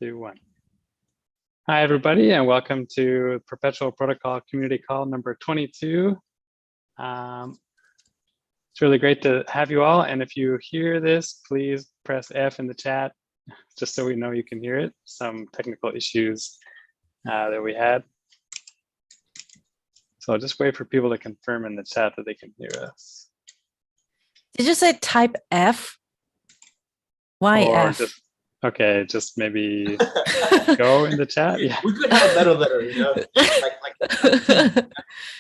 2, 1. Hi, everybody, and welcome to Perpetual Protocol Community Call number 22. It's really great to have you all. And if you hear this, please press F in the chat, just so we know you can hear it. Some technical issues that we had. So I'll just wait for people to confirm in the chat that they can hear us. Did you say type F? Why or F? Just maybe go in the chat. Yeah. We could have a letter, you know, like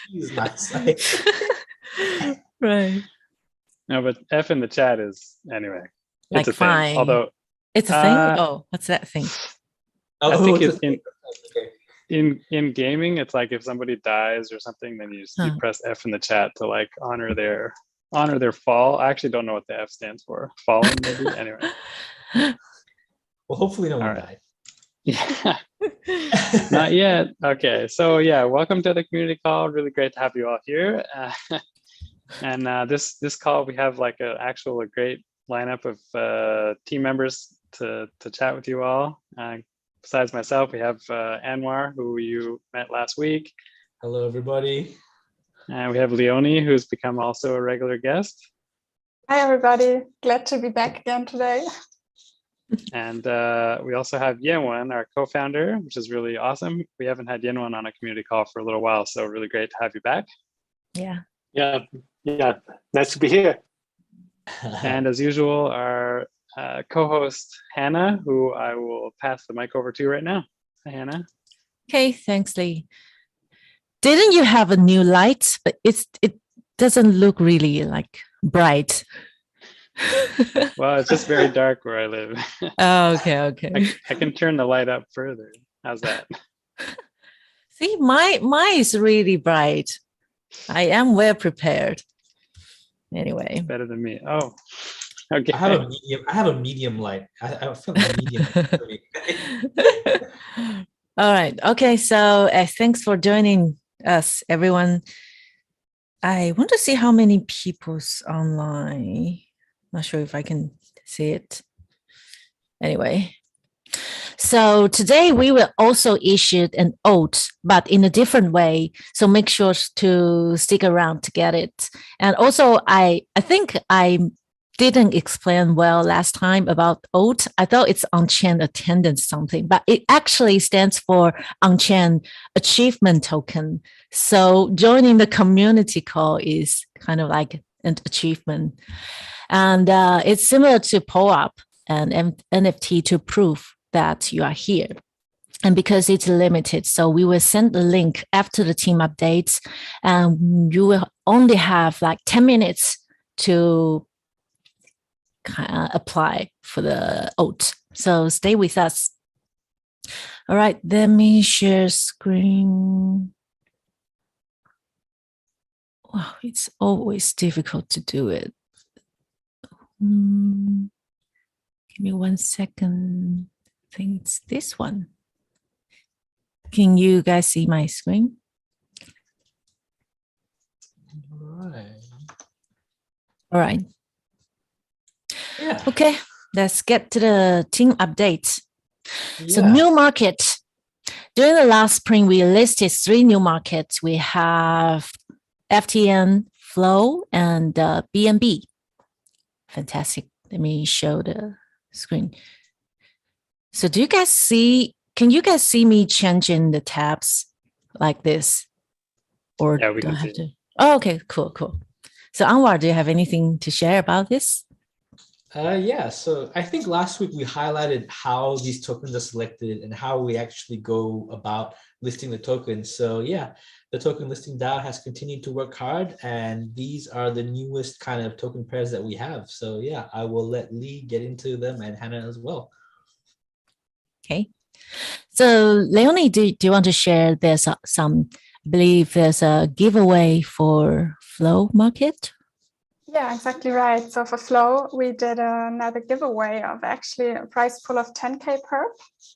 he's nice. Right. No, but F in the chat is anyway. Like it's a fine. thing. Although it's a thing. Oh, what's that thing? I think it's in gaming. It's like if somebody dies or something, then you press F in the chat to like honor their fall. I actually don't know what the F stands for. Fallen, maybe. Anyway. Well, hopefully no one died. Yeah. Not yet. Okay. So yeah, welcome to the community call. Really great to have you all here. And this call, we have like a great lineup of team members to chat with you all. Besides myself, we have Anwar, who you met last week. Hello, everybody. And we have Leonie, who's become also a regular guest. Hi, everybody. Glad to be back again today. And we also have Yenwen, our co-founder, which is really awesome. We haven't had Yenwen on a community call for a little while, so really great to have you back. Yeah. Yeah. Nice to be here. And as usual, our co-host, Hannah, who I will pass the mic over to right now. Hi, Hannah. Okay, thanks, Lee. Didn't you have a new light? But it doesn't look really like bright. Well, it's just very dark where I live. Oh, okay. I can turn the light up further. How's that? See, mine is really bright. I am well prepared. Anyway. Better than me. Oh, okay. I have a medium light. I feel like medium. All right. Okay. So thanks for joining us, everyone. I want to see how many people's online. Not sure if I can see it. Anyway, so today we will also issue an Oats, but in a different way. So make sure to stick around to get it. And also, I think I didn't explain well last time about Oats. I thought it's on-chain attendance something, but it actually stands for on-chain achievement token. So joining the community call is kind of like an achievement. And it's similar to POAP and NFT to prove that you are here. And because it's limited, so we will send the link after the team updates, and you will only have like 10 minutes to apply for the Oats. So stay with us. All right, let me share screen. Wow, it's always difficult to do it. Give me 1 second. I think it's this one. Can you guys see my screen? All right. Yeah. Okay, let's get to the team updates. Yeah. So new market. During the last spring, we listed 3 new markets. We have FTN, Flow, and BNB. Fantastic. Let me show the screen. So can you guys see me changing the tabs like this? Or yeah, we do I can have see. to? Oh, okay, cool. So Anwar, do you have anything to share about this? Yeah, so I think last week we highlighted how these tokens are selected and how we actually go about listing the tokens. So yeah, the token listing DAO has continued to work hard, and these are the newest kind of token pairs that we have. So yeah, I will let Lee get into them and Hannah as well. Okay. So Leonie, do you want to share? There's I believe there's a giveaway for Flow Market. Yeah, exactly right. So for Flow, we did another giveaway of actually a prize pool of 10K perp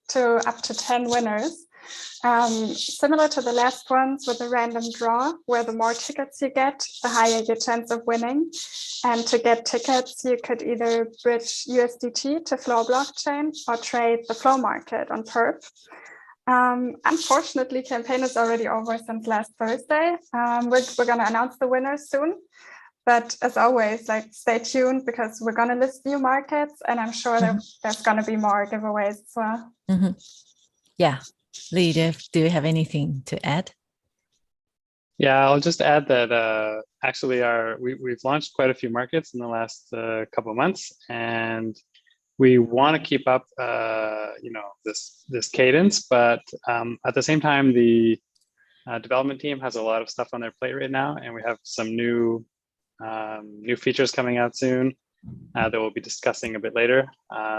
to up to 10 winners. Similar to the last ones with a random draw, where the more tickets you get, the higher your chance of winning. And to get tickets, you could either bridge USDT to Flow blockchain or trade the Flow market on Perp. Unfortunately, campaign is already over since last Thursday. We're going to announce the winners soon. But as always, like, stay tuned, because we're going to list new markets, and I'm sure that there's going to be more giveaways as well. Yeah. Lee, do you have anything to add? Yeah, I'll just add that actually we've launched quite a few markets in the last couple of months, and we want to keep up this cadence, but at the same time, the development team has a lot of stuff on their plate right now, and we have some new features coming out soon that we'll be discussing a bit later.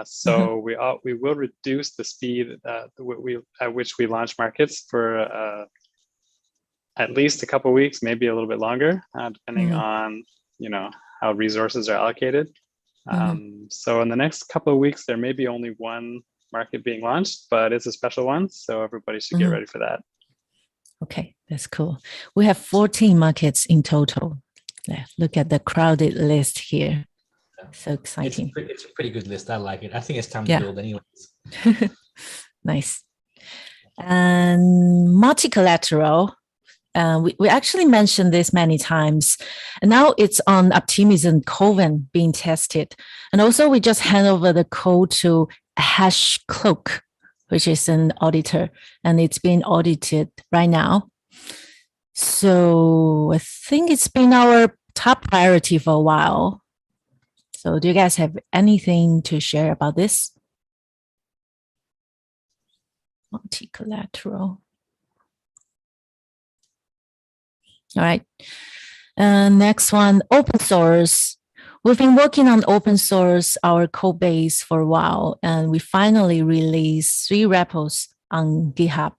So we will reduce the speed at which we launch markets for at least a couple of weeks, maybe a little bit longer, depending on how resources are allocated. So in the next couple of weeks, there may be only one market being launched, but it's a special one, so everybody should get ready for that. Okay, that's cool. We have 14 markets in total. Look at the crowded list here. So exciting. It's a pretty good list. I like it. I think it's time to build anyways. Nice. And multi-collateral. We actually mentioned this many times. And now it's on Optimism Coven being tested. And also we just hand over the code to HashCloak, which is an auditor, and it's being audited right now. So I think it's been our top priority for a while. So do you guys have anything to share about this? Multi-collateral. All right. Next one, open source. We've been working on open source, our code base, for a while, and we finally released 3 repos on GitHub.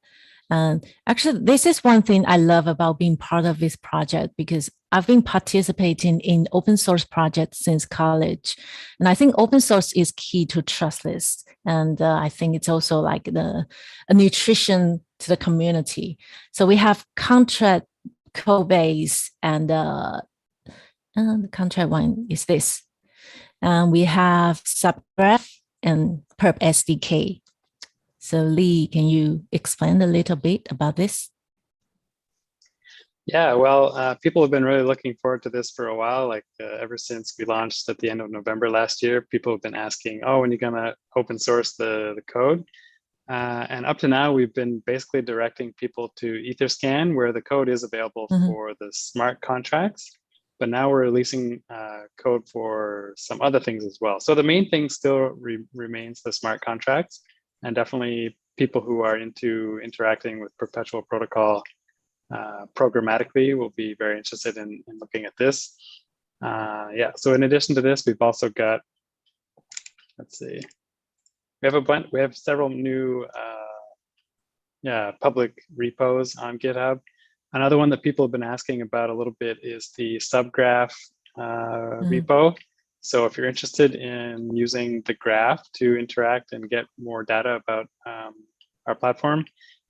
And actually, this is one thing I love about being part of this project, because I've been participating in open source projects since college. And I think open source is key to trustless. And I think it's also like a nutrition to the community. So we have contract code base, and the contract one is this. And we have Subgraph and Perp SDK. So Lee, can you explain a little bit about this? Yeah, well, people have been really looking forward to this for a while. Like ever since we launched at the end of November last year, people have been asking, oh, when are you gonna open source the code? And up to now, we've been basically directing people to Etherscan, where the code is available for the smart contracts. But now we're releasing code for some other things as well. So the main thing still remains the smart contracts. And definitely people who are into interacting with Perpetual Protocol programmatically will be very interested in looking at this. So in addition to this, we've also got, let's see, we have several new public repos on GitHub. Another one that people have been asking about a little bit is the Subgraph repo. So if you're interested in using the graph to interact and get more data about our platform,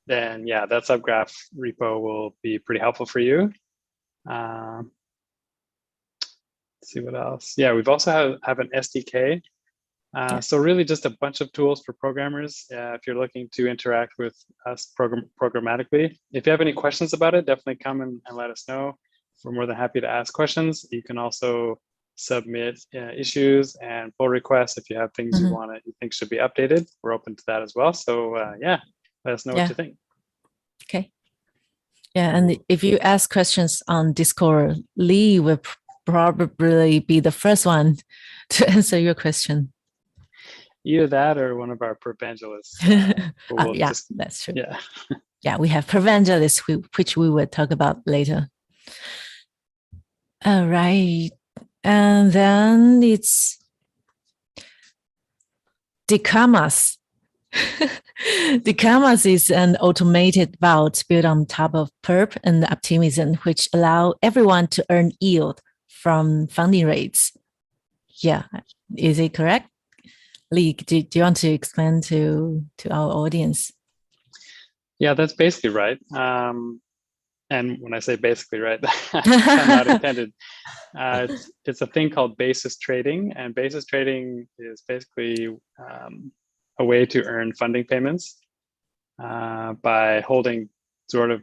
then that Subgraph repo will be pretty helpful for you. Let's see what else. Yeah, we've also have an SDK. So really just a bunch of tools for programmers if you're looking to interact with us programmatically. If you have any questions about it, definitely come and let us know. We're more than happy to ask questions. You can also submit issues and pull requests if you have things you think should be updated. We're open to that as well. So let us know what you think. Okay. Yeah, and if you ask questions on Discord, Lee will probably be the first one to answer your question. Either that or one of our prevangelists. That's true. Yeah. Yeah, we have prevangelists, which we will talk about later. All right. And then it's Decamas. Decamas is an automated vault built on top of Perp and Optimism, which allow everyone to earn yield from funding rates. Yeah, is it correct? Lee, do you want to explain to our audience? Yeah, that's basically right. And when I say basically right, I'm not intended. It's a thing called basis trading, and basis trading is basically a way to earn funding payments by holding sort of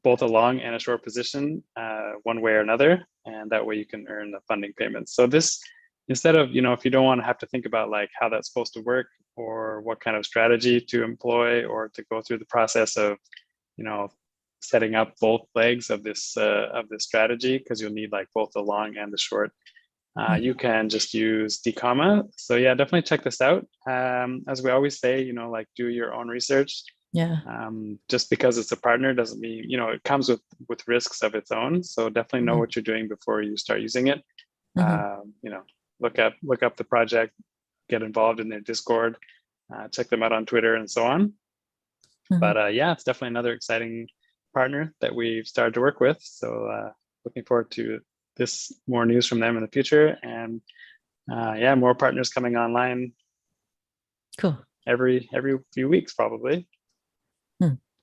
both a long and a short position one way or another, and that way you can earn the funding payments. So this, instead of, if you don't want to have to think about like how that's supposed to work or what kind of strategy to employ or to go through the process of, setting up both legs of this strategy, because you'll need like both the long and the short. You can just use DComma. So yeah, definitely check this out. As we always say, like do your own research. Yeah. Just because it's a partner doesn't mean, it comes with risks of its own. So definitely know what you're doing before you start using it. Look up the project, get involved in their Discord, check them out on Twitter and so on. But yeah, it's definitely another exciting partner that we've started to work with. So looking forward to more news from them in the future, and yeah, more partners coming online. Cool. Every few weeks probably.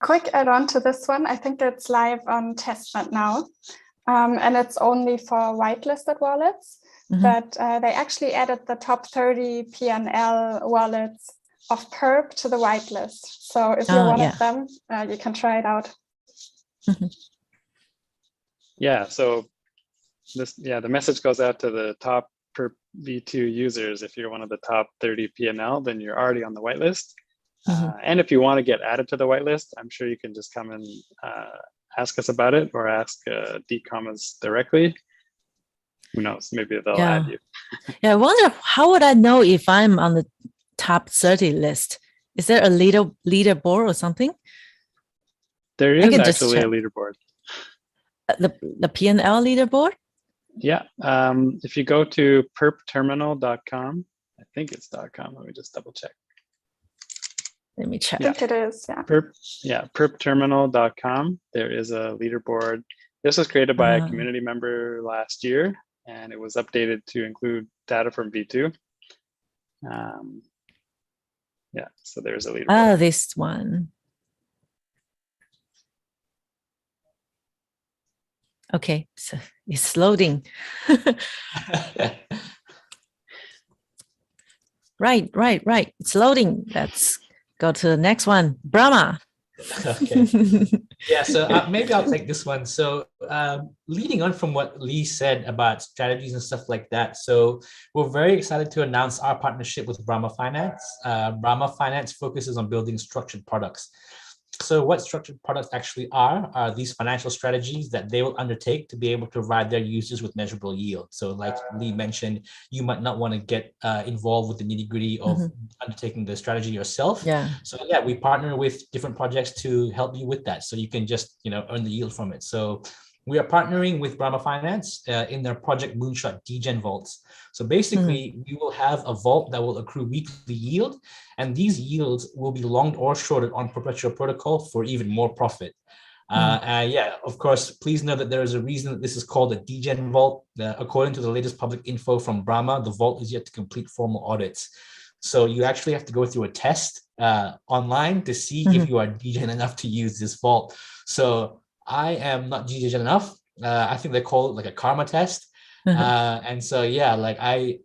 Quick add on to this one. I think it's live on testnet now, and it's only for whitelisted wallets. But they actually added the top 30 PNL wallets of Perp to the whitelist. So if you're one of them, you can try it out. Yeah, so the message goes out to the top Perp V2 users. If you're one of the top 30 PNL, then you're already on the whitelist. And if you want to get added to the whitelist, I'm sure you can just come and ask us about it, or ask DCommas directly. Who knows? Maybe they'll add you. Yeah, I wonder, how would I know if I'm on the top 30 list? Is there a leaderboard or something? There is actually a leaderboard. The PNL leaderboard? Yeah. If you go to perpterminal.com, I think it's .com. Let me just double check. Let me check. I think it is, yeah. Perpterminal.com. There is a leaderboard. This was created by a community member last year, and it was updated to include data from V2. Yeah, so there's a leaderboard. Ah, this one. Okay, so it's loading. Right. It's loading. Let's go to the next one. Brahma. Okay. Yeah, so maybe I'll take this one. So leading on from what Lee said about strategies and stuff like that, so we're very excited to announce our partnership with Brahma Finance. Brahma Finance focuses on building structured products. So what structured products actually are these financial strategies that they will undertake to be able to provide their users with measurable yield. So like Lee mentioned, you might not want to get involved with the nitty gritty of undertaking the strategy yourself. Yeah. So yeah, we partner with different projects to help you with that. So you can just, earn the yield from it. So we are partnering with Brahma Finance in their Project Moonshot Degen vaults. So basically, we will have a vault that will accrue weekly yield, and these yields will be longed or shorted on Perpetual Protocol for even more profit. Yeah, of course, please know that there is a reason that this is called a Degen vault. According to the latest public info from Brahma, the vault is yet to complete formal audits. So you actually have to go through a test online to see if you are Degen enough to use this vault. So I am not Degen enough. I think they call it like a karma test. And so, yeah, like I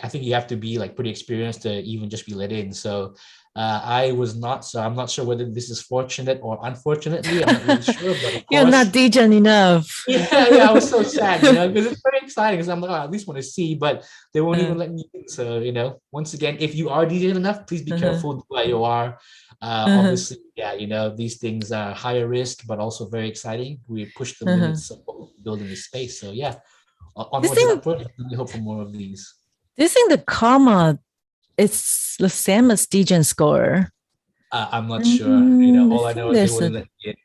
think you have to be like pretty experienced to even just be let in. So I was not, so I'm not sure whether this is fortunate or unfortunately, I'm not really sure, but of course, you're not Degen enough. Yeah, I was so sad, because it's very exciting, because I'm like, I at least want to see, but they won't even let me in. So, once again, if you are Degen enough, please be careful where you are. Obviously, yeah, these things are higher risk, but also very exciting. We push the limits of what we're building this space. So yeah, onwards and upward, we hope for more of these. Do you think the karma is the same as Degen score? I'm not sure. All I know is they wouldn't let me in.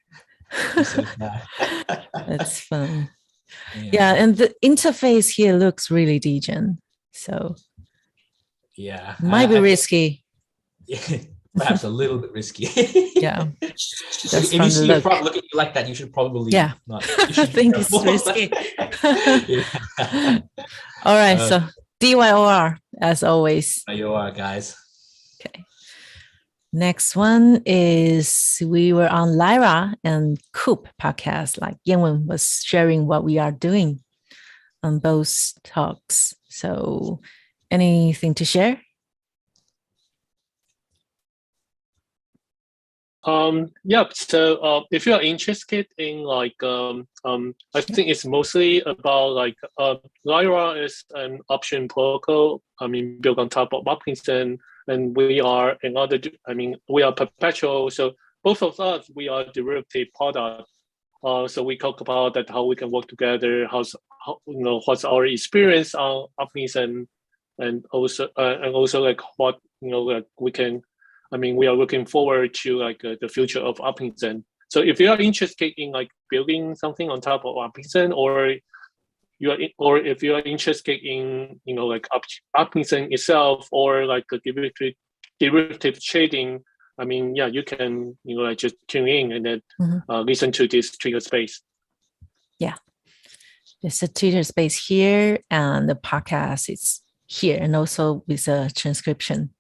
That's fun. Yeah, and the interface here looks really Degen. So yeah, might be risky. Perhaps a little bit risky. Yeah. If you see a prop look at you like that, you should probably not. I think it's risky. All right, so DYOR as always. DYOR, guys. Okay. Next one is we were on Lyra and Coop podcast, like Yanwen was sharing what we are doing on both talks. So anything to share? Yeah, so if you are interested in like I think it's mostly about like Lyra is an option protocol, built on top of Hopkinson, and we are another, we are Perpetual, so both of us, we are derivative product. So we talk about that, how we can work together, what's our experience on Hopkinson, and also like what like we can. We are looking forward to like the future of Hopkinson. So if you are interested in like building something on top of Hopkinson, or if you are interested in like Hopkinson itself, or like a derivative trading, yeah, you can like just tune in and then listen to this Twitter space. Yeah, there's a Twitter space here, and the podcast is here, and also with a transcription.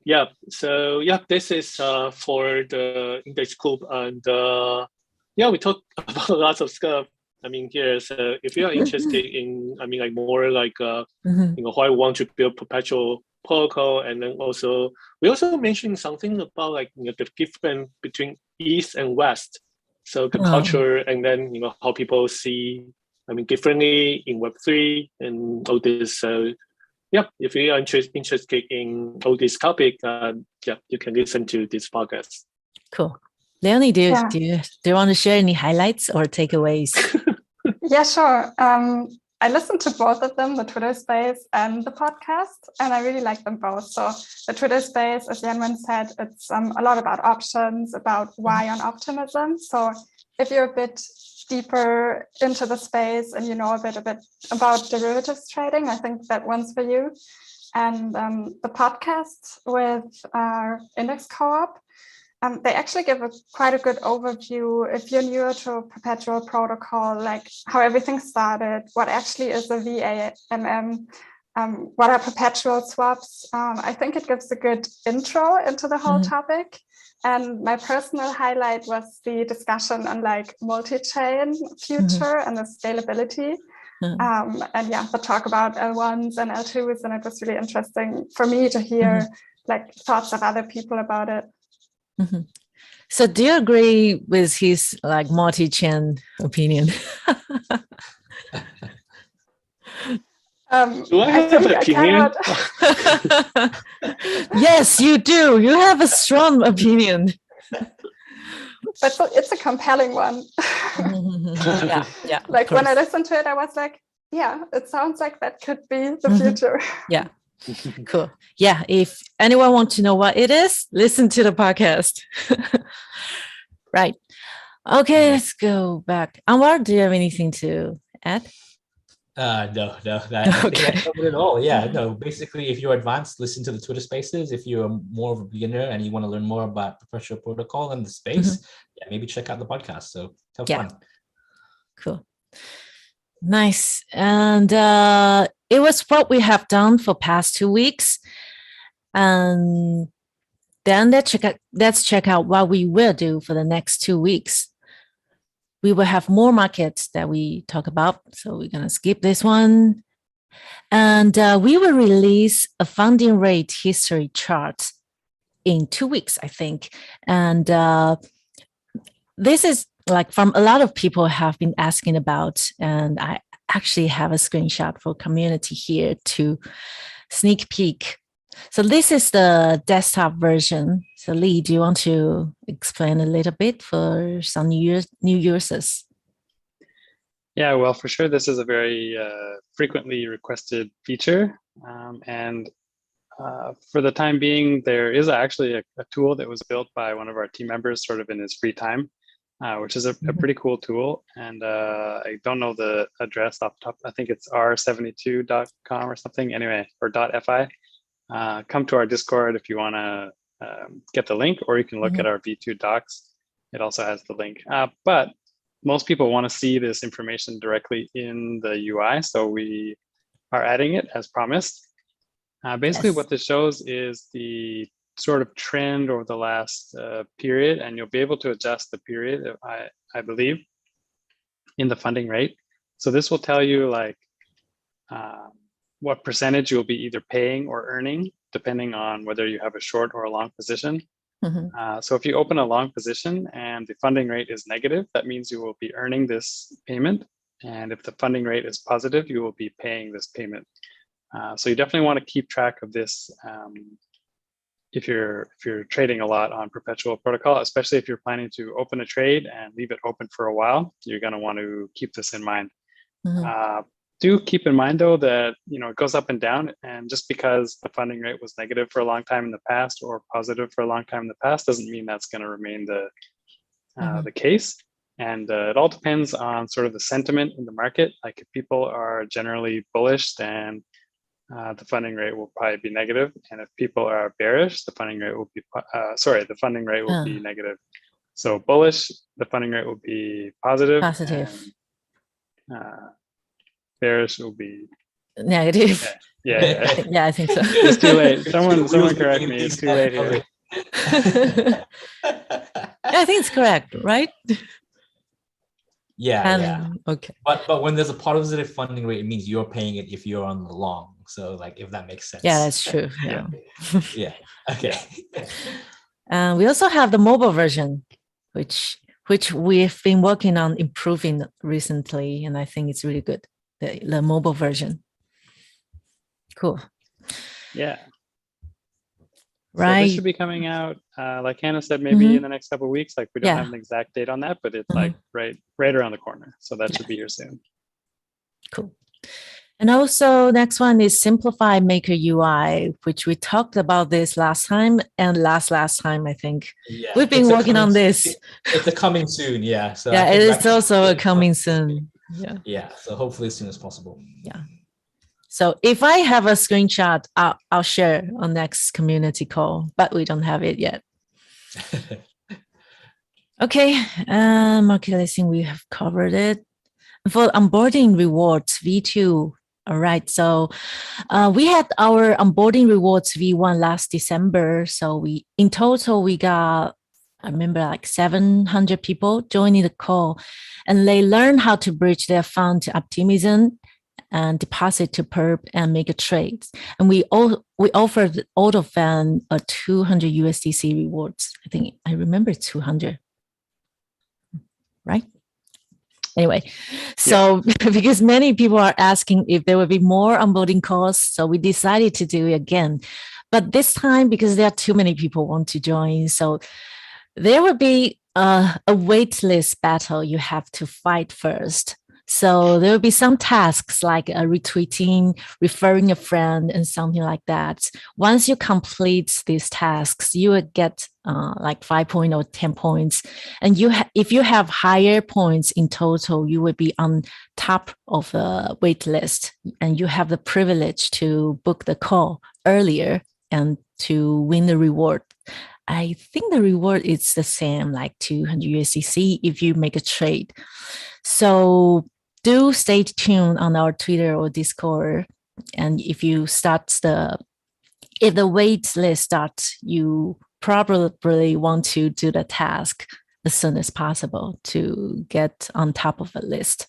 Yeah, so yeah, this is for the index group, and yeah, we talk about lots of stuff. Here. So if you are interested in, like more like why we want to build Perpetual Protocol, and then also we also mentioned something about like the difference between East and West. So the culture, and then how people see, differently in Web3 and all this. So yeah, if you are interested in all this topic, yeah, you can listen to this podcast. Cool. Leonie, do you want to share any highlights or takeaways? Yeah, sure. I listened to both of them, the Twitter space and the podcast, and I really like them both. So the Twitter space, as Yanwen said, it's a lot about options, about why on optimism. So if you're a bit deeper into the space and you know a bit about derivatives trading, I think that one's for you. And the podcast with Index Co-op, they actually give quite a good overview if you're newer to Perpetual Protocol, like how everything started, what actually is a VAMM, what are perpetual swaps. I think it gives a good intro into the whole topic. And my personal highlight was the discussion on like multi-chain future and the scalability. And yeah, the talk about L1s and L2s, and it was really interesting for me to hear like thoughts of other people about it. So do you agree with his like multi-chain opinion? Do I have an opinion? Yes, you do. You have a strong opinion. But it's a compelling one. Yeah. Like when I listened to it, I was like, yeah, it sounds like that could be the future. Yeah. Cool. Yeah. If anyone wants to know what it is, listen to the podcast. Right. Okay, let's go back. Anwar, do you have anything to add? No, I think I covered it all. Yeah, no, basically, if you're advanced, listen to the Twitter spaces. If you're more of a beginner and you want to learn more about Perpetual Protocol and the space, yeah, maybe check out the podcast. So have fun. Cool. Nice. And it was what we have done for past 2 weeks. And then let's check out what we will do for the next 2 weeks. We will have more markets that we talk about. So we're going to skip this one. And we will release a funding rate history chart in 2 weeks, I think. And this is like from a lot of people have been asking about, and I actually have a screenshot for community here to sneak peek. So this is the desktop version. So Lee, do you want to explain a little bit for some new users? Yeah, well, for sure, this is a very frequently requested feature. And for the time being, there is actually a tool that was built by one of our team members sort of in his free time, which is a pretty cool tool. And I don't know the address off the top. I think it's r72.com or something. Anyway, or .fi. Come to our Discord if you want to get the link, or you can look at our V2 docs. It also has the link. But most people want to see this information directly in the UI, so we are adding it as promised. Basically, what this shows is the sort of trend over the last period, and you'll be able to adjust the period, I believe, in the funding rate. So this will tell you like what percentage you'll be either paying or earning, depending on whether you have a short or a long position. So if you open a long position and the funding rate is negative, that means you will be earning this payment. And if the funding rate is positive, you will be paying this payment. So you definitely want to keep track of this if you're trading a lot on Perpetual Protocol, especially if you're planning to open a trade and leave it open for a while. You're going to want to keep this in mind. Do keep in mind though that it goes up and down, and just because the funding rate was negative for a long time in the past or positive for a long time in the past doesn't mean that's going to remain the case. And it all depends on sort of the sentiment in the market. Like if people are generally bullish, then the funding rate will probably be negative, and if people are bearish, the funding rate will be be negative. So bullish, the funding rate will be positive. And, bearish will be negative. Yeah. Yeah, I think so. It's too late. Someone correct me. It's too late here. I think it's correct, right? Yeah. Okay. But when there's a positive funding rate, it means you're paying it if you're on the long. So like if that makes sense. Yeah, that's true. Yeah. Yeah. Okay. We also have the mobile version, which we've been working on improving recently, and I think it's really good. The mobile version. Cool. Yeah. Right. So this should be coming out, like Hannah said, maybe in the next couple of weeks. Like we don't have an exact date on that, but it's like right around the corner. So that should be here soon. Cool. And also next one is Simplify Maker UI, which we talked about this last time and last time, I think. Yeah. We've been working on this. It's a coming soon, yeah. So yeah, it is also a coming soon. Yeah, so hopefully as soon as possible. Yeah. So if I have a screenshot, I'll share on next community call, but we don't have it yet. Okay, market listing, we have covered it. For Onboarding Rewards V2, all right. So we had our Onboarding Rewards V1 last December. So in total, we got, I remember like 700 people joining the call, and they learn how to bridge their fund to optimism and deposit to perp and make a trade. And we offered all of them a 200 USDC rewards. I think I remember 200, right? Anyway, so because many people are asking if there will be more onboarding calls, so we decided to do it again. But this time, because there are too many people want to join, so there will be a wait list battle you have to fight first. So there will be some tasks like retweeting, referring a friend, and something like that. Once you complete these tasks, you will get like 5 points or 10 points. And if you have higher points in total, you will be on top of the wait list, and you have the privilege to book the call earlier and to win the reward. I think the reward is the same, like 200 USDC if you make a trade. So do stay tuned on our Twitter or Discord. And if the wait list starts, you probably want to do the task as soon as possible to get on top of the list.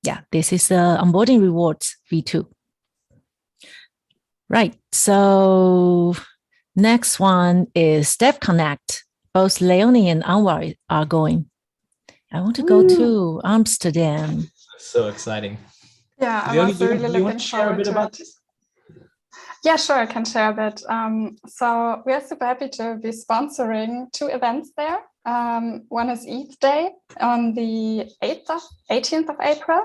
Yeah, this is the Onboarding Rewards V2. Right, so next one is Dev Connect. Both Leonie and Anwar are going. I want to go to Amsterdam. So exciting. Yeah, I'm Leonie, also really looking forward to it. Yeah, sure, I can share a bit. So we are super happy to be sponsoring 2 events there. One is ETH Day on the 18th of April,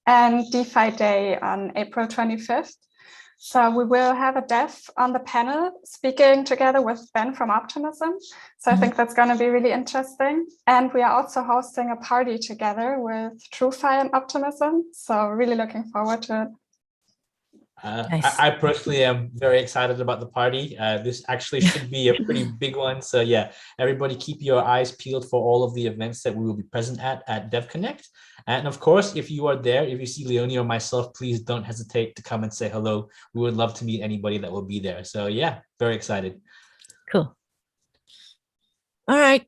and DeFi Day on April 25th. So we will have a dev on the panel speaking together with Ben from Optimism. So I think that's going to be really interesting. And we are also hosting a party together with TrueFi and Optimism. So really looking forward to it. Nice. I personally am very excited about the party. This actually should be a pretty big one. So yeah, everybody keep your eyes peeled for all of the events that we will be present at Dev Connect. And of course, if you are there, if you see Leonie or myself, please don't hesitate to come and say hello. We would love to meet anybody that will be there. So yeah, very excited. Cool. All right.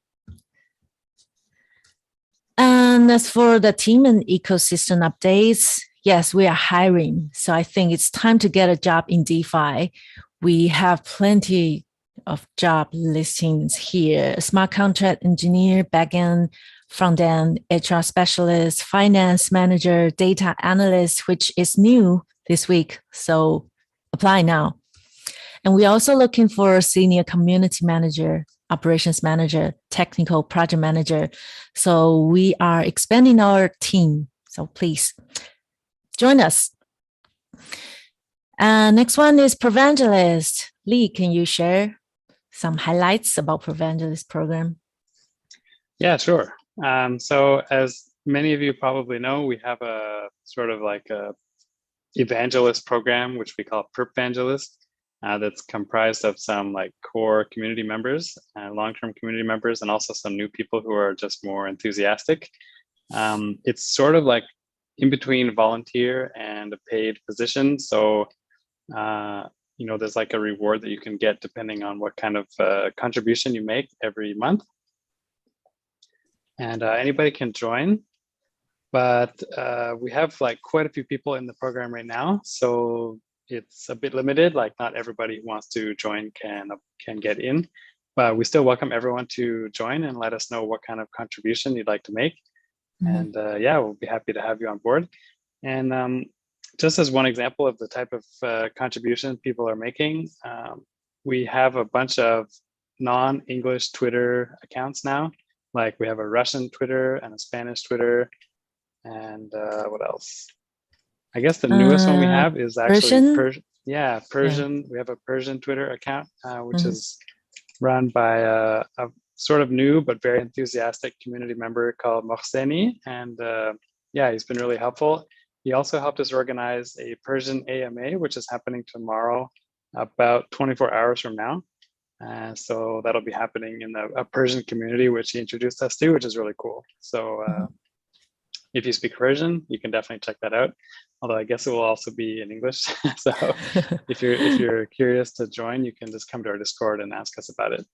And as for the team and ecosystem updates, yes, we are hiring. So I think it's time to get a job in DeFi. We have plenty of job listings here: smart contract engineer, backend, front-end, HR specialist, finance manager, data analyst, which is new this week. So apply now. And we're also looking for a senior community manager, operations manager, technical project manager. So we are expanding our team. So please join us. Next one is Preventionist. Lee, can you share some highlights about Preventionist program? Yeah, sure. So as many of you probably know, we have a sort of like a evangelist program, which we call Perpetualist. That's comprised of some like core community members, long-term community members, and also some new people who are just more enthusiastic. It's sort of like in between volunteer and a paid position. So, there's like a reward that you can get depending on what kind of contribution you make every month. And anybody can join. But we have like quite a few people in the program right now. So it's a bit limited, like not everybody who wants to join can get in, but we still welcome everyone to join and let us know what kind of contribution you'd like to make. And yeah, we'll be happy to have you on board. And just as one example of the type of contribution people are making, we have a bunch of non-English Twitter accounts now. Like we have a Russian Twitter and a Spanish Twitter, and what else? I guess the newest one we have is actually Persian. Yeah, Persian. Yeah. We have a Persian Twitter account, which is run by a sort of new but very enthusiastic community member called Mohseni. And yeah, he's been really helpful. He also helped us organize a Persian AMA, which is happening tomorrow, about 24 hours from now. So that'll be happening in a Persian community, which he introduced us to, which is really cool. So if you speak Persian, you can definitely check that out. Although I guess it will also be in English. So if you're curious to join, you can just come to our Discord and ask us about it.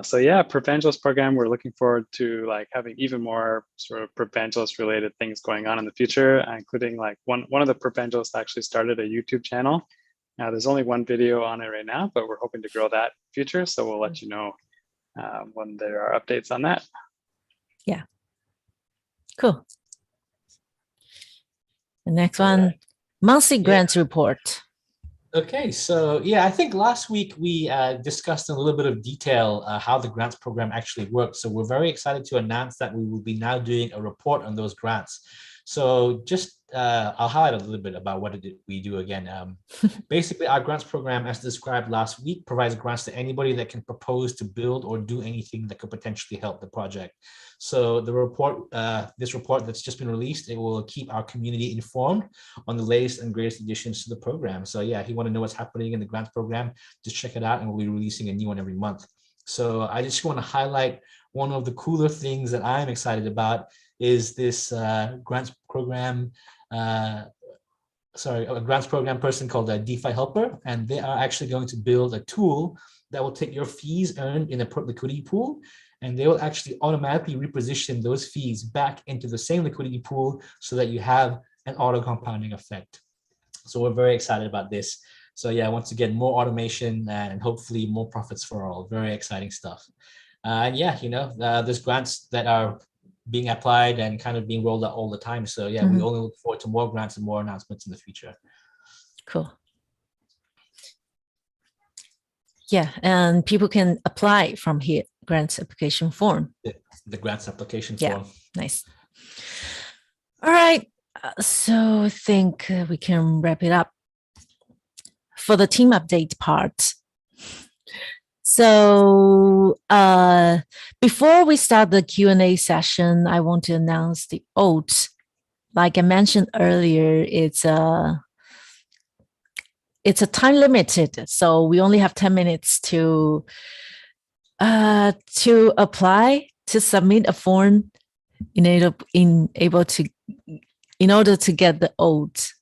So yeah, Perpetualist program, we're looking forward to like having even more sort of Perpetualist related things going on in the future, including like one of the Perpetualists actually started a YouTube channel. Now there's only one video on it right now, but we're hoping to grow that in the future. So we'll let you know when there are updates on that. Yeah. Cool. The next one, monthly grants report. Okay, so yeah, I think last week we discussed in a little bit of detail how the grants program actually works. So we're very excited to announce that we will be now doing a report on those grants. So just I'll highlight a little bit about what we do again. Basically, our grants program, as described last week, provides grants to anybody that can propose to build or do anything that could potentially help the project. So the report, this report that's just been released, it will keep our community informed on the latest and greatest additions to the program. So yeah, if you want to know what's happening in the grants program, just check it out, and we'll be releasing a new one every month. So I just want to highlight one of the cooler things that I'm excited about is this grants program, a grants program person called a DeFi Helper, and they are actually going to build a tool that will take your fees earned in a liquidity pool, and they will actually automatically reposition those fees back into the same liquidity pool so that you have an auto compounding effect. So we're very excited about this. So yeah, once again, more automation and hopefully more profits for all. Very exciting stuff. And yeah, there's grants that are being applied and kind of being rolled out all the time. So yeah, we only look forward to more grants and more announcements in the future. Cool. Yeah, and people can apply from here, grants application form. The grants application Yeah, form. nice. All right, so I think we can wrap it up for the team update part. So before we start the Q&A session, I want to announce the Oats. Like I mentioned earlier, it's a time limited, so we only have 10 minutes to apply, to submit a form in order to get the Oats.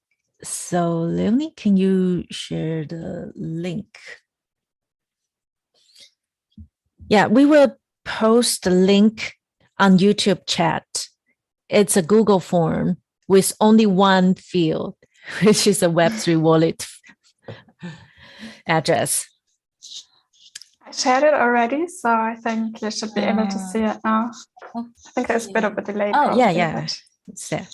So Leonie, can you share the link? Yeah, we will post the link on YouTube chat. It's a Google form with only one field, which is a Web3 wallet address. I shared it already, so I think you should be able to see it now. I think there's a bit of a delay. Oh, probably, yeah. but- It's there.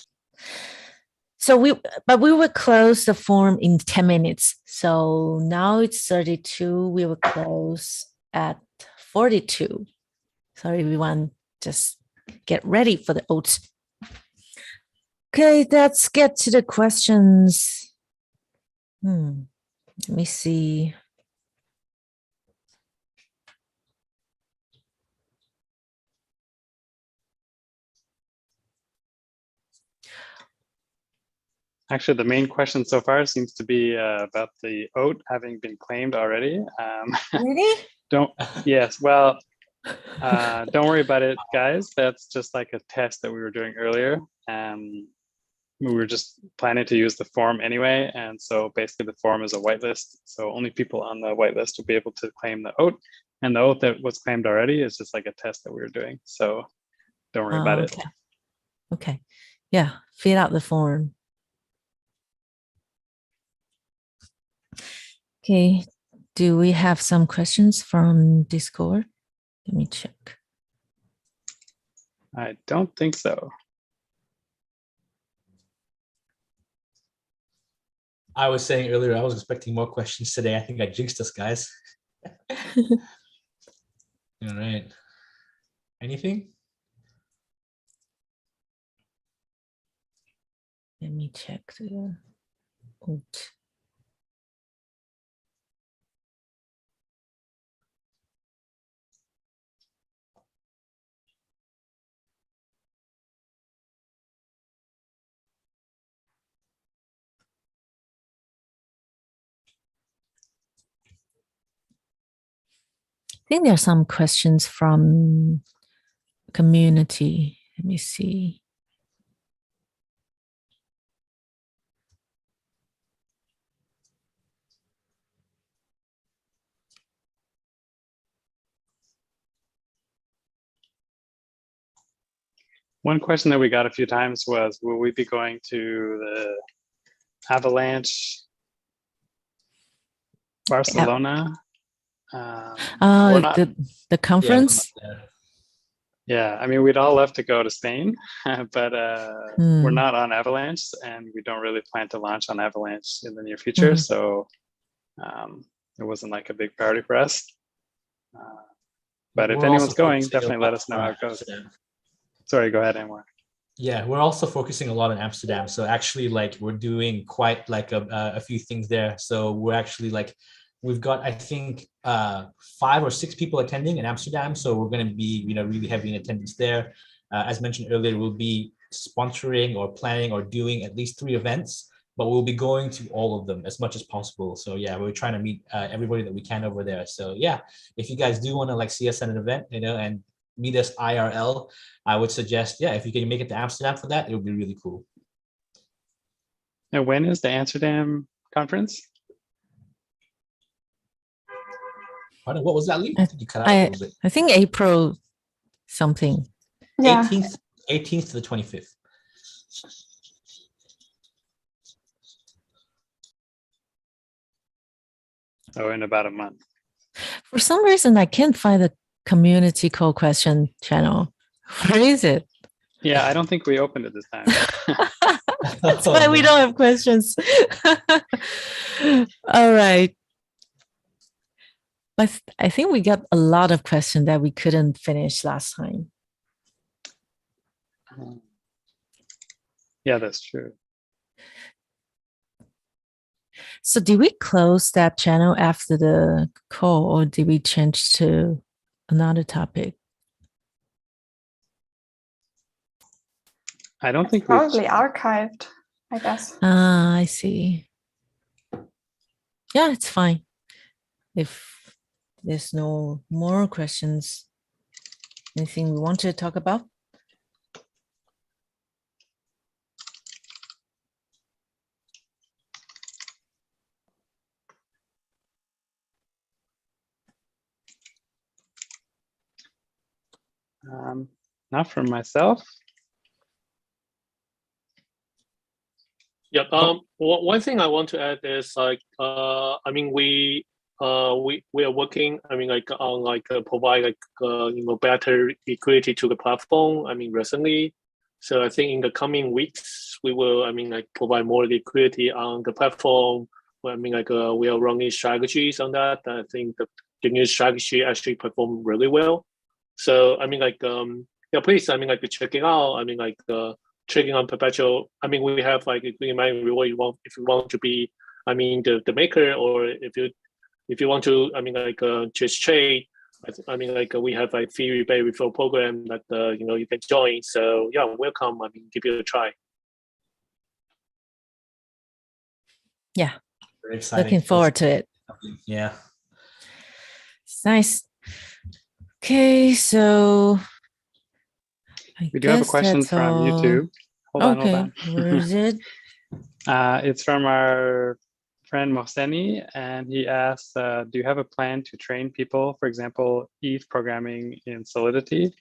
So we will close the form in 10 minutes. So now it's 32. We will close at 42. So everyone just get ready for the Oats. Okay, let's get to the questions. Let me see. Actually, the main question so far seems to be about the oat having been claimed already. Really? Yes, well, don't worry about it, guys. That's just like a test that we were doing earlier. We were just planning to use the form anyway. And so basically the form is a whitelist. So only people on the whitelist will be able to claim the oat. And the oat that was claimed already is just like a test that we were doing. So don't worry about it. Okay. Yeah, fill out the form. Okay. Do we have some questions from Discord? Let me check. I don't think so. I was saying earlier, I was expecting more questions today. I think I jinxed us, guys. All right. Anything? Let me check the Oat. I think there are some questions from community. Let me see. One question that we got a few times was, will we be going to the Avalanche Barcelona? We're not. The conference? Yeah, I mean, we'd all love to go to Spain, but we're not on Avalanche, and we don't really plan to launch on Avalanche in the near future. So it wasn't like a big priority for us. But if anyone's going, definitely let us know how it goes. Sorry, go ahead, Anwar. Yeah, we're also focusing a lot on Amsterdam. So actually, like, we're doing quite like a few things there. So we're actually like, we've got, I think, 5 or 6 people attending in Amsterdam. So we're going to be, really heavy in attendance there. As mentioned earlier, we'll be sponsoring or planning or doing at least 3 events, but we'll be going to all of them as much as possible. So yeah, we're trying to meet everybody that we can over there. So yeah, if you guys do want to like see us at an event, and meet us IRL, I would suggest, yeah, if you can make it to Amsterdam for that, it would be really cool. And when is the Amsterdam conference? Pardon, what was that, Lee? I think you cut out a little bit. I think April something. Yeah. 18th to the 25th. Oh, in about a month. For some reason, I can't find the community call question channel. Where is it? Yeah, I don't think we opened it this time. That's why we don't have questions. All right. But I think we got a lot of questions that we couldn't finish last time. Yeah, that's true. So did we close that channel after the call, or did we change to another topic? I don't think Probably archived, I guess. Ah, I see. Yeah, it's fine. If there's no more questions, anything we want to talk about? Not from myself. Yep. One thing I want to add is like, I mean, we are working. I mean, like on like provide like better liquidity to the platform. I mean, recently, so I think in the coming weeks we will. I mean, like provide more liquidity on the platform. I mean, like we are running strategies on that. I think the new strategy actually performed really well. So I mean, like yeah, please. I mean, like check it out. I mean, like checking on Perpetual. I mean, we have like in mind reward you want if you want to be, I mean, the maker, or if you want to, I mean, like just trade. I mean, like we have like fee rebate referral program that you can join. So yeah, welcome. I mean, give it a try. Yeah, Very exciting. looking forward to it. Yeah. It's nice. Okay, so We do have a guess question that's from all. YouTube. Hold Okay, on. where is it? It's from our friend Mohseni, and he asks, do you have a plan to train people, for example, ETH programming in Solidity?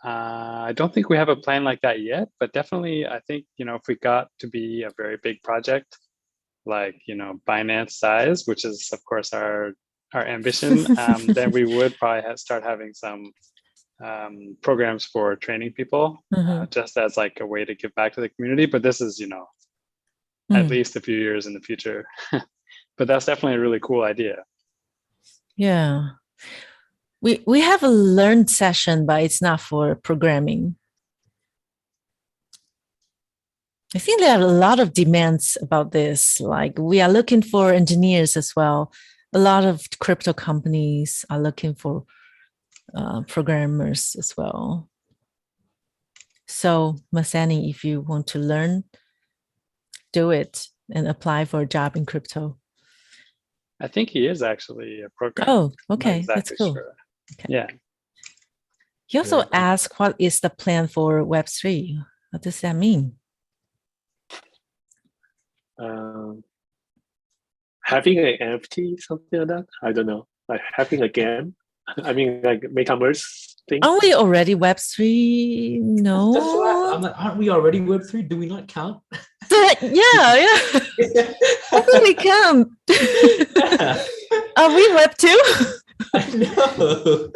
I don't think we have a plan like that yet, but definitely I think, if we got to be a very big project, like, Binance size, which is of course our ambition, then we would probably start having some programs for training people, just as like a way to give back to the community. But this is, at least a few years in the future. But that's definitely a really cool idea. Yeah. We have a learned session, but it's not for programming. I think there are a lot of demands about this. Like we are looking for engineers as well. A lot of crypto companies are looking for programmers as well. So Masani, if you want to learn, do it and apply for a job in crypto. I think he is actually a programmer. Oh, okay. That's cool. Sure. Okay. Yeah. He also asked, what is the plan for Web3? What does that mean? Having an NFT, something like that. I don't know. Like having a game. I mean, like metaverse thing. Aren't we already Web3? No. That's why I'm like, aren't we already Web3? Do we not count? Yeah. I think we count. Are we Web2? I know.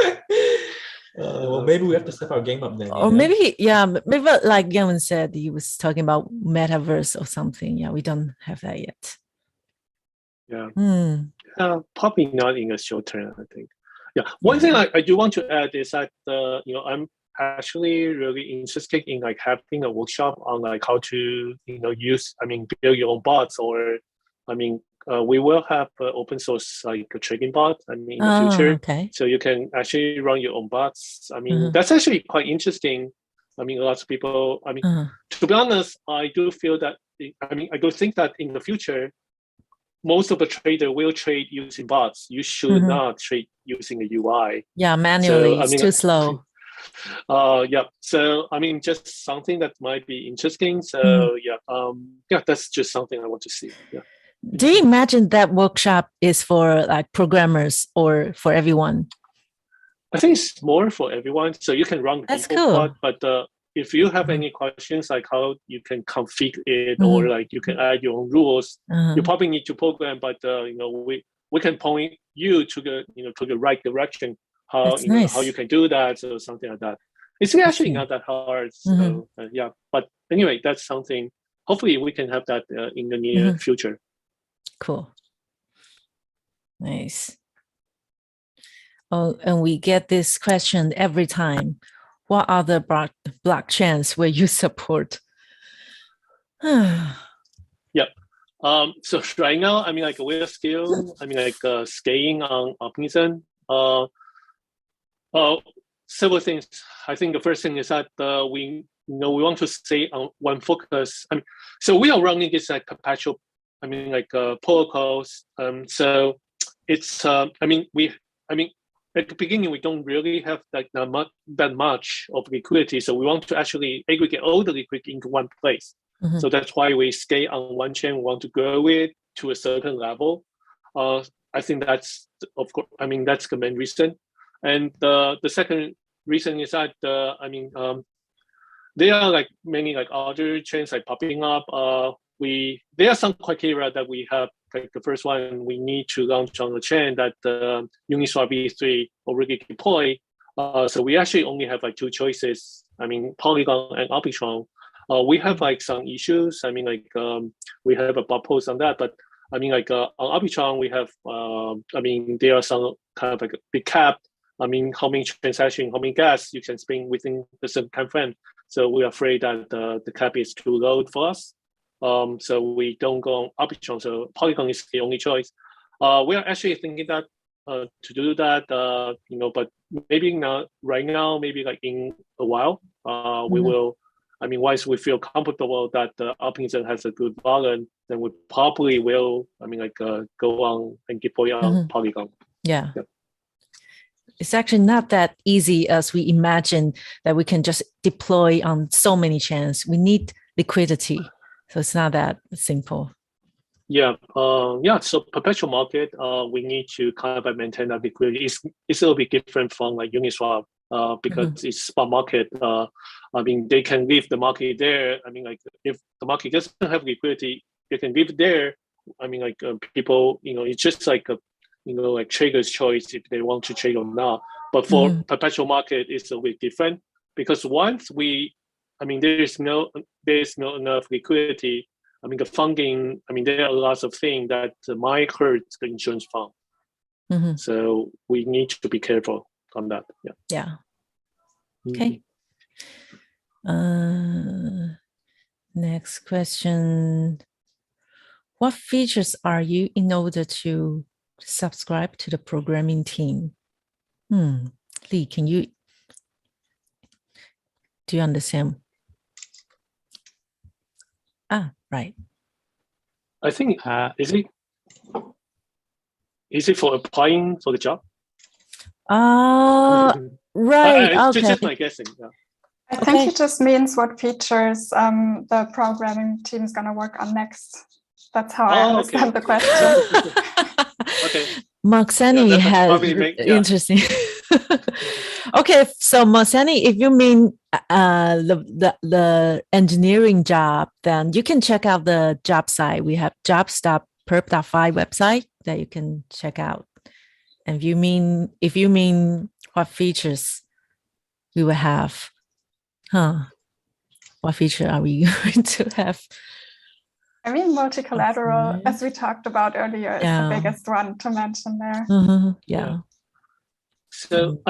Well, maybe we have to step our game up then. Or maybe, maybe like Gavin said, he was talking about metaverse or something. Yeah, we don't have that yet. Yeah. Probably not in a short term, I think. Yeah. One thing I do want to add is that I'm actually really interested in like having a workshop on like how to build your own bots, or we will have open source like a trading bot. In the future, so you can actually run your own bots. That's actually quite interesting. Lots of people. To be honest, I do feel that. I do think that in the future, most of the trader will trade using bots. You should not trade using a UI. Yeah, manually, it's too slow. Yeah. So just something that might be interesting. So that's just something I want to see. Yeah. Do you imagine that workshop is for like programmers or for everyone? I think it's more for everyone. So you can run the That's cool. part, but if you have any questions like how you can configure it or like you can add your own rules, you probably need to program. But we can point you to the right direction. How how you can do that or something like that. It's actually not that hard. So yeah. But anyway, that's something. Hopefully, we can have that in the near future. Cool. Nice. Oh, and we get this question every time. What are the blockchains where you support? Yeah. So right now, we're still, scaling on Optimism. Several things. I think the first thing is that we want to stay on one focus. So we are running this like perpetual, protocols. So it's, at the beginning, we don't really have like that much of liquidity. So we want to actually aggregate all the liquidity into one place. So that's why we scale on one chain. We want to grow it to a certain level. I think that's, of course, that's the main reason. And the second reason is that there are like many like other chains like popping up. There are some criteria that we have. Like the first one, we need to launch on a chain that Uniswap V2 already deployed. So we actually only have like two choices. Polygon and Arbitrum. We have like some issues. We have a blog post on that, but on Arbitrum we have. There are some kind of like a big cap. How many transactions, how many gas you can spend within a certain time frame. So we're afraid that the cap is too low for us. So we don't go on Arbitrum. So Polygon is the only choice. We are actually thinking that to do that, but maybe not right now. Maybe like in a while, we will. Once we feel comfortable that the Arbitrum has a good volume, then we probably will. Go on and deploy on Polygon. Yeah. It's actually not that easy as we imagine that we can just deploy on so many chains. We need liquidity. So it's not that simple. Yeah. So Perpetual Market, we need to kind of maintain that liquidity. It's a little bit different from like Uniswap because it's spot market. They can leave the market there. If the market doesn't have liquidity, they can leave it there. People, it's just like like trader's choice if they want to trade or not. But for Perpetual Market, it's a bit different because once there's no enough liquidity. The funding. There are lots of things that might hurt the insurance fund. So we need to be careful on that. Yeah. Yeah. Okay. Next question. What features are you in order to subscribe to the programming team? Lee, do you understand? Right. I think is it for applying for the job? Right. Okay. Just my guessing. Yeah. I think it just means what features the programming team is going to work on next. That's how I understand the question. Okay. Moxani has interesting. Okay, so Moxani, if you mean the engineering job, then you can check out the job site. We have jobs.perp.fi website that you can check out. And if you mean what features we will have, what feature are we going to have? Multi-collateral, as we talked about earlier, is the biggest one to mention there. Yeah. So,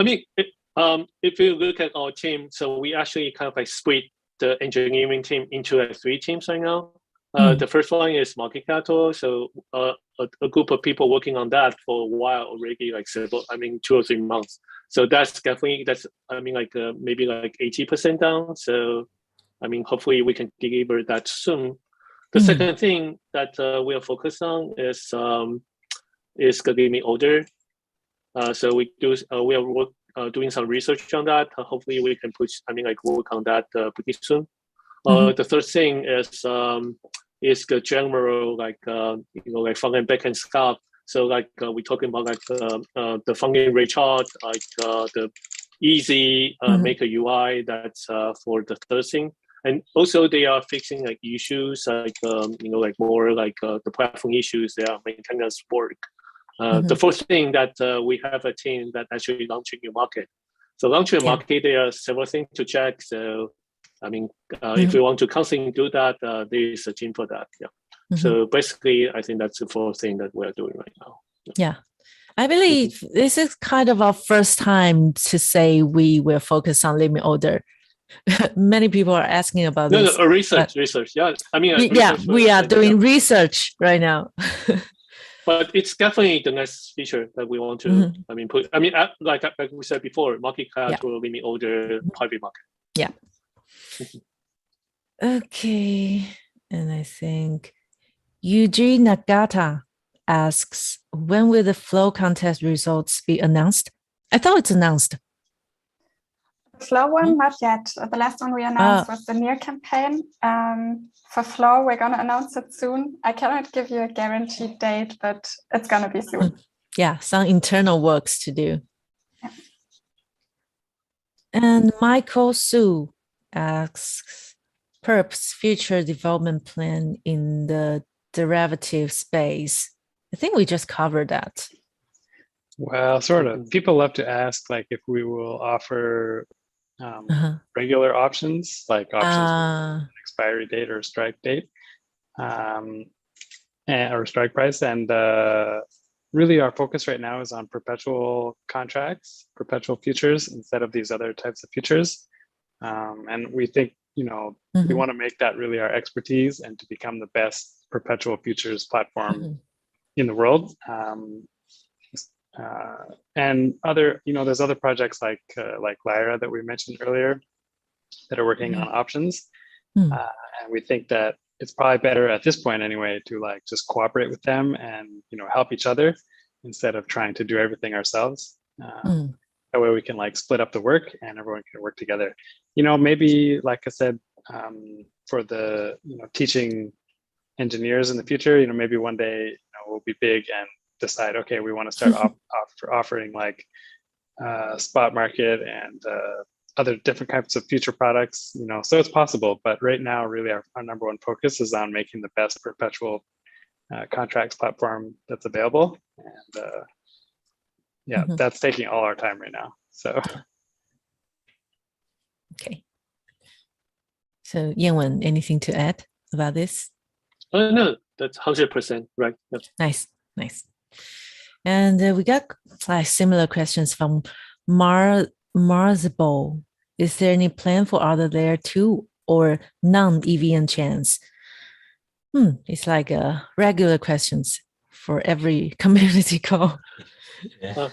if you look at our team, so we actually kind of like split the engineering team into like three teams right now. The first one is market capital. So a group of people working on that for a while already, like 2 or 3 months. So that's maybe like 80% down. So, hopefully we can deliver that soon. The second thing that we are focused on is the limit order. So we are doing some research on that. Hopefully we can work on that pretty soon. The third thing is the general front and back end stuff. So we're talking about the funding rate chart, the easy maker UI. That's for the third thing. And also they are fixing issues more the platform issues. They are maintenance work. The first thing that we have a team that actually launching a market. So launching a market, there are several things to check. So if you want to constantly do that, there is a team for that. Yeah. So basically, I think that's the fourth thing that we're doing right now. Yeah. I believe this is kind of our first time to say we will focus on limit order. Many people are asking about this. Research. Yeah. We are doing research right now. But it's definitely the next feature that we want to put. Like we said before, market capital, limit order, private market. Yeah. Okay. And I think Yuji Nagata asks, when will the flow contest results be announced? I thought it's announced. The flow one, not yet. The last one we announced was the near campaign. For flow, we're going to announce it soon. I cannot give you a guaranteed date, but it's going to be soon. Yeah, some internal works to do. And Michael Su asks, Perp's future development plan in the derivative space. I think we just covered that. Well, sort of. People love to ask, like, if we will offer regular options, like options with an expiry date or strike date, or strike price. And really, our focus right now is on perpetual contracts, perpetual futures, instead of these other types of futures. And we think, we want to make that really our expertise and to become the best perpetual futures platform in the world. And other, there's other projects like Lyra that we mentioned earlier that are working on options. And we think that it's probably better at this point anyway to like just cooperate with them and help each other instead of trying to do everything ourselves. That way we can like split up the work and everyone can work together. Maybe like I said, for the teaching engineers in the future, maybe one day we'll be big and decide, okay, we want to start offering like spot market and other different types of future products, so it's possible. But right now, really our number one focus is on making the best perpetual contracts platform that's available. And that's taking all our time right now. So. Okay. So Yanwen, anything to add about this? No, that's 100% right. Yep. Nice. And we got similar questions from Marsbo. Is there any plan for other layer 2 or non-EVM chains? It's like regular questions for every community call. Yeah.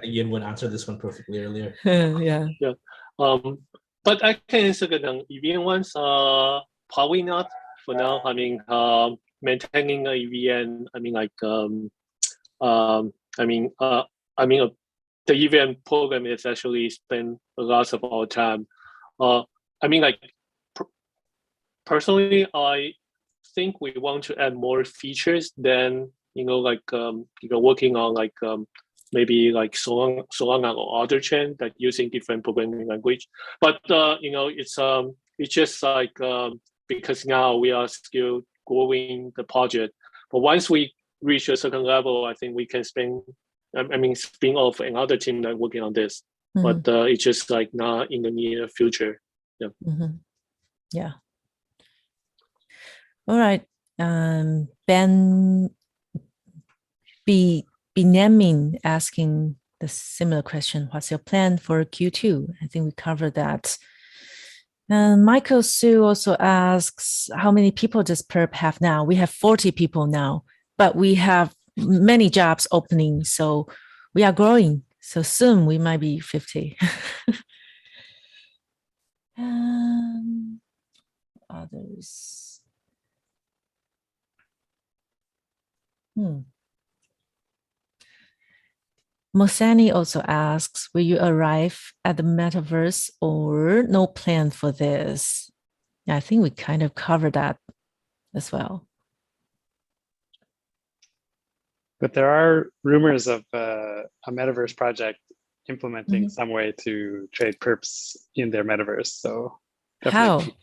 Ian would answer this one perfectly earlier. Yeah. But I can answer the non-EVM ones. Probably not for now. I mean, maintaining a EVM. The EVM program is actually spend a lot of our time. Personally, I think we want to add more features than working on maybe like Solana or other chain that using different programming language. But it's just like because now we are still growing the project. But once we reach a certain level, I think we can spin off another team that working on this. But it's just like not in the near future. Yeah. Yeah. All right. Ben Benjamin asking the similar question. What's your plan for Q2? I think we covered that. And Michael Su also asks, how many people does Perp have now? We have 40 people now, but we have many jobs opening. So we are growing. So soon we might be 50. Others. Mosani also asks, will you arrive at the metaverse or no plan for this? Yeah, I think we kind of covered that as well. But there are rumors of a metaverse project implementing some way to trade perps in their metaverse. So definitely.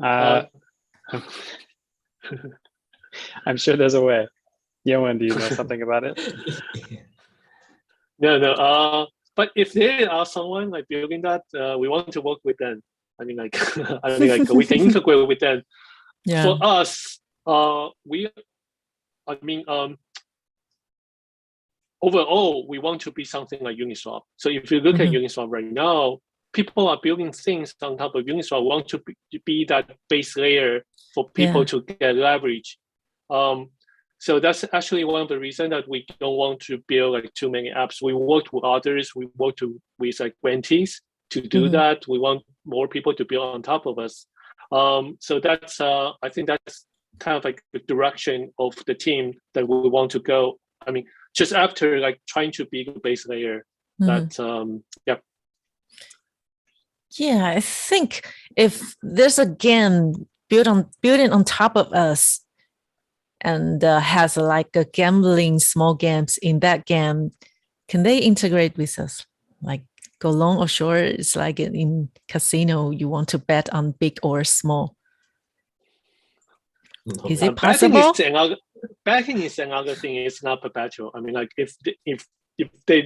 How? I'm sure there's a way. Yoan, do you know something about it? No. But if there are someone like building that, we want to work with them. We can integrate with them. Yeah. For us, overall, we want to be something like Uniswap. So if you look at Uniswap right now, people are building things on top of Uniswap. We want to be that base layer for people to get leverage. So that's actually one of the reasons that we don't want to build like too many apps. We worked with others. We worked with like grantees to do that. We want more people to build on top of us. So that's I think that's kind of like the direction of the team that we want to go. Just after like trying to be the base layer. Yeah, I think if there's a game building on top of us and has like a gambling small games in that game, can they integrate with us? Like go long or short. It's like in casino, you want to bet on big or small. Is it possible? Betting is another thing. It's not perpetual. I mean, like if they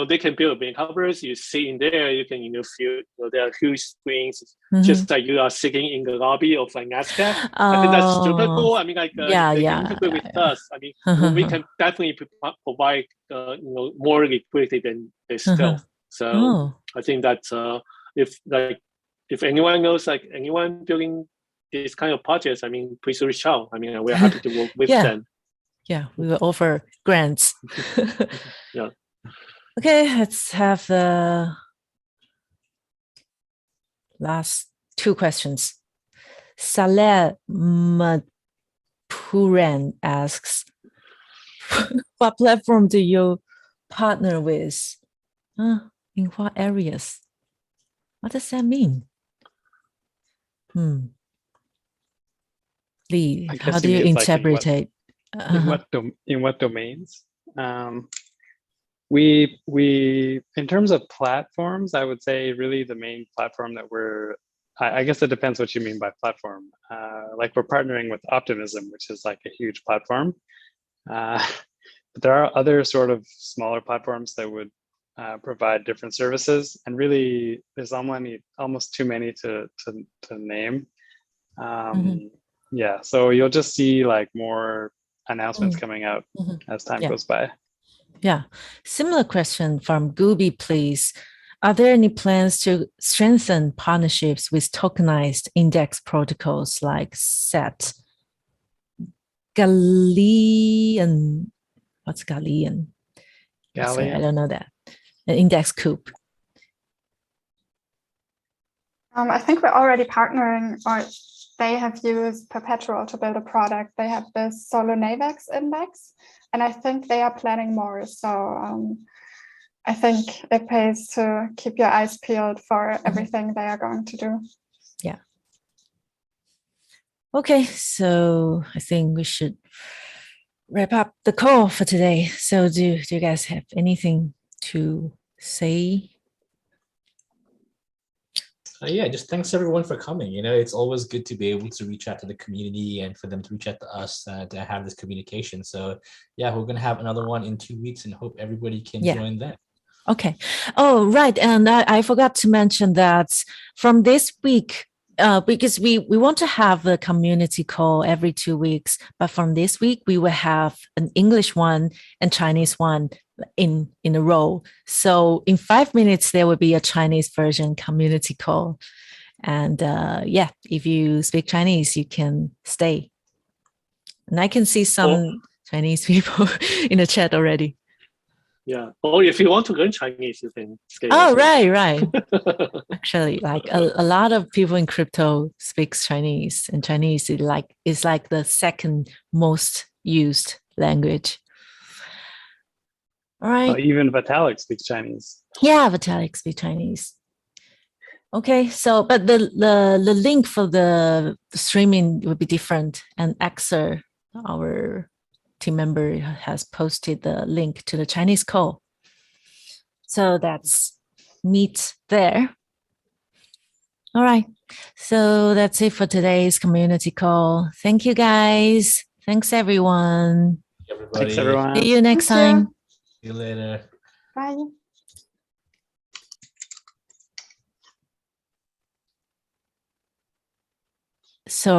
they can build big covers, you sit in there, you can feel there are huge screens, just like you are sitting in the lobby of like NASDAQ. I think that's super cool. I mean, like they can integrate with us. I mean, we can definitely provide more liquidity than they still. So I think that's if anyone knows like anyone building these kind of projects, I mean, please reach out. I mean, we're happy to work with them. Yeah, we will offer grants. Yeah. Okay, let's have the last two questions. Saleh Mapuran asks, what platform do you partner with? In what areas? What does that mean? Lee, how do you interpret it? In what domains? We in terms of platforms, I would say really the main platform that I guess it depends what you mean by platform. Like we're partnering with Optimism, which is like a huge platform. But there are other sort of smaller platforms that would provide different services, and really there's almost too many to name. Yeah, so you'll just see like more announcements coming out as time goes by. Yeah. Similar question from Gooby, please. Are there any plans to strengthen partnerships with tokenized index protocols like SET? Galleon. What's Galleon? Sorry, I don't know that. An index coup. I think we're already partnering, or they have used Perpetual to build a product. They have this Solo Navex index, and I think they are planning more. So I think it pays to keep your eyes peeled for everything they are going to do. Yeah. Okay, so I think we should wrap up the call for today. So do you guys have anything to say? Yeah, just thanks everyone for coming. It's always good to be able to reach out to the community and for them to reach out to us to have this communication. So yeah, we're going to have another one in 2 weeks and hope everybody can join then. Okay. Oh, right. And I forgot to mention that from this week, because we want to have a community call every 2 weeks, but from this week, we will have an English one and Chinese one in a row. So in 5 minutes, there will be a Chinese version community call. And if you speak Chinese, you can stay. And I can see some Chinese people in the chat already. Yeah. Or if you want to learn Chinese, you can stay. Oh, right. Actually, like a lot of people in crypto speaks Chinese, and Chinese is like the second most used language. All right. Even Vitalik speaks Chinese. Yeah, Vitalik speaks Chinese. Okay, so but the link for the streaming will be different, and Axer, our team member, has posted the link to the Chinese call. So that's meet there. All right. So that's it for today's community call. Thank you, guys. Thanks, everyone. Thanks, everyone. See you next time. See you later. Bye. So